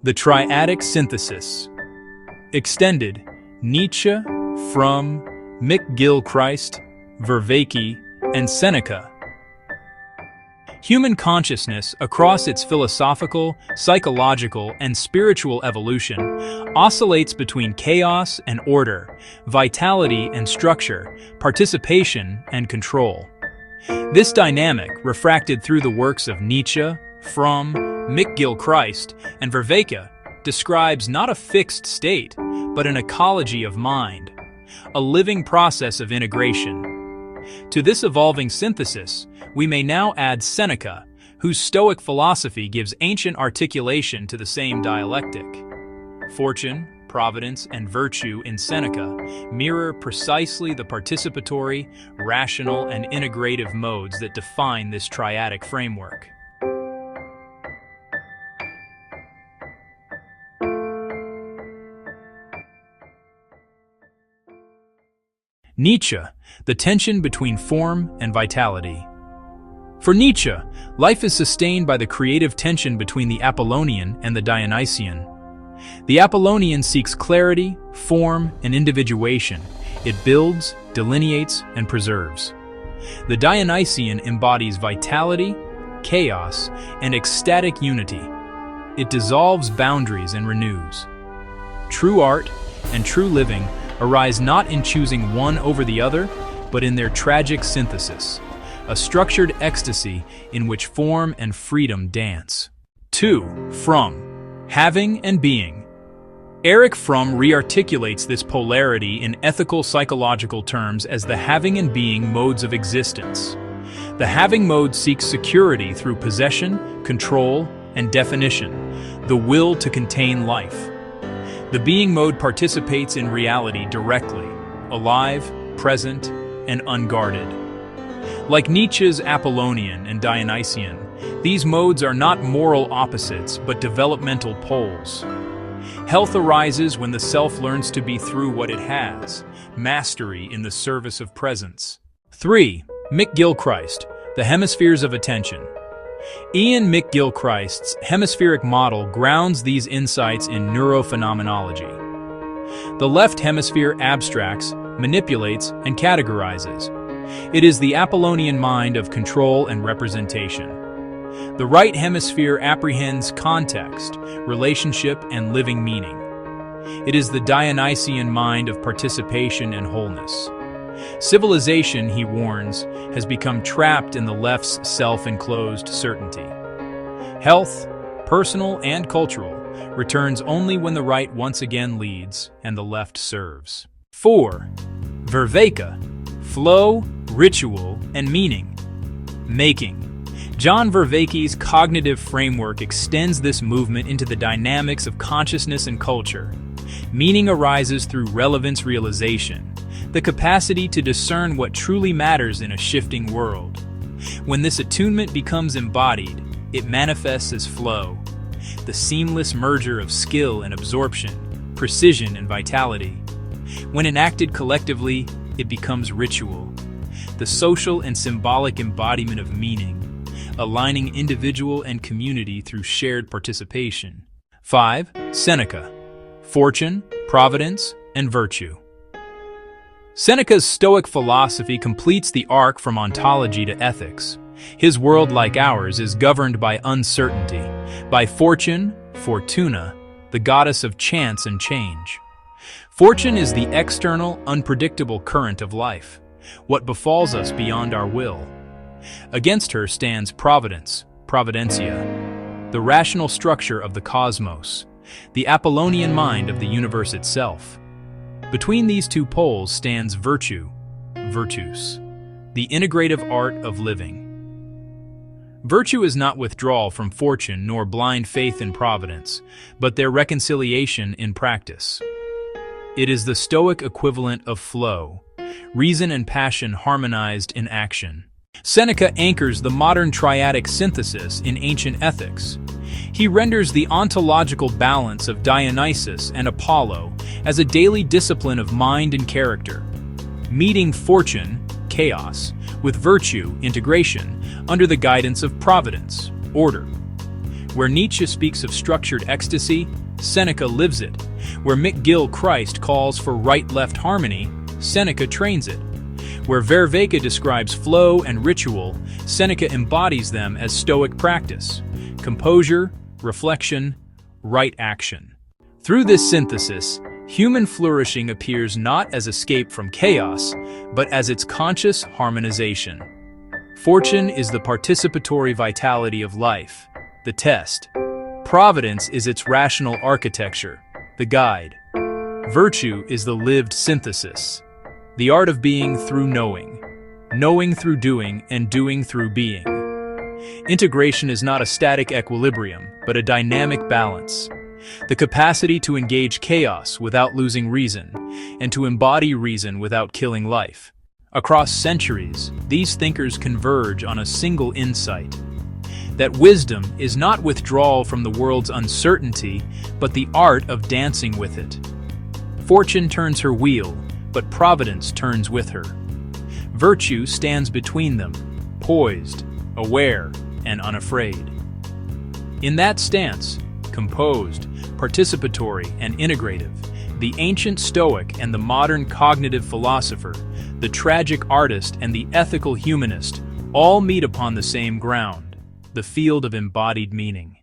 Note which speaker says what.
Speaker 1: The triadic synthesis. Extended: Nietzsche, Fromm, McGilchrist, Vervaeke, and Seneca. Human consciousness, across its philosophical, psychological, and spiritual evolution, oscillates between chaos and order, vitality and structure, participation and control. This dynamic, refracted through the works of Nietzsche, Fromm, McGilchrist, and Vervaeke, describes not a fixed state, but an ecology of mind, a living process of integration. To this evolving synthesis, we may now add Seneca, whose Stoic philosophy gives ancient articulation to the same dialectic. Fortune, providence, and virtue in Seneca mirror precisely the participatory, rational, and integrative modes that define this triadic framework. Nietzsche, the tension between form and vitality. For Nietzsche, life is sustained by the creative tension between the Apollonian and the Dionysian. The Apollonian seeks clarity, form, and individuation. It builds, delineates, and preserves. The Dionysian embodies vitality, chaos, and ecstatic unity. It dissolves boundaries and renews. True art and true living arise not in choosing one over the other, but in their tragic synthesis, a structured ecstasy in which form and freedom dance. 2. Fromm, having and being. Erich Fromm re-articulates this polarity in ethical psychological terms as the having and being modes of existence. The having mode seeks security through possession, control, and definition, the will to contain life. The being mode participates in reality directly, alive, present, and unguarded. Like Nietzsche's Apollonian and Dionysian, these modes are not moral opposites but developmental poles. Health arises when the self learns to be through what it has, mastery in the service of presence. 3. McGilchrist, the hemispheres of attention. Iain McGilchrist's hemispheric model grounds these insights in neurophenomenology. The left hemisphere abstracts, manipulates, and categorizes. It is the Apollonian mind of control and representation. The right hemisphere apprehends context, relationship, and living meaning. It is the Dionysian mind of participation and wholeness. Civilization, he warns, has become trapped in the left's self-enclosed certainty. Health, personal and cultural, returns only when the right once again leads and the left serves. 4. Vervaeke, flow, ritual, and meaning. Making. John Vervaeke's cognitive framework extends this movement into the dynamics of consciousness and culture. Meaning arises through relevance realization, the capacity to discern what truly matters in a shifting world. When this attunement becomes embodied, it manifests as flow, the seamless merger of skill and absorption, precision and vitality. When enacted collectively, it becomes ritual, the social and symbolic embodiment of meaning, aligning individual and community through shared participation. 5. Seneca, fortune, providence, and virtue. Seneca's Stoic philosophy completes the arc from ontology to ethics. His world, like ours, is governed by uncertainty, by fortune, Fortuna, the goddess of chance and change. Fortune is the external, unpredictable current of life, what befalls us beyond our will. Against her stands providence, providentia, the rational structure of the cosmos, the Apollonian mind of the universe itself. Between these two poles stands virtue, virtus, the integrative art of living. Virtue is not withdrawal from fortune nor blind faith in providence, but their reconciliation in practice. It is the Stoic equivalent of flow, reason and passion harmonized in action. Seneca anchors the modern triadic synthesis in ancient ethics. He renders the ontological balance of Dionysus and Apollo as a daily discipline of mind and character, meeting fortune, chaos, with virtue, integration, under the guidance of providence, order. Where Nietzsche speaks of structured ecstasy, Seneca lives it. Where McGilchrist calls for right-left harmony, Seneca trains it. Where Vervaeke describes flow and ritual, Seneca embodies them as Stoic practice: composure, reflection, right action. Through this synthesis, human flourishing appears not as escape from chaos, but as its conscious harmonization. Fortune is the participatory vitality of life, the test. Providence is its rational architecture, the guide. Virtue is the lived synthesis, the art of being through knowing, knowing through doing, and doing through being. Integration is not a static equilibrium, but a dynamic balance. The capacity to engage chaos without losing reason, and to embody reason without killing life. Across centuries, these thinkers converge on a single insight: that wisdom is not withdrawal from the world's uncertainty, but the art of dancing with it. Fortune turns her wheel, but providence turns with her. Virtue stands between them, poised, aware, and unafraid. In that stance, composed, participatory, and integrative, the ancient Stoic and the modern cognitive philosopher, the tragic artist and the ethical humanist, all meet upon the same ground: the field of embodied meaning.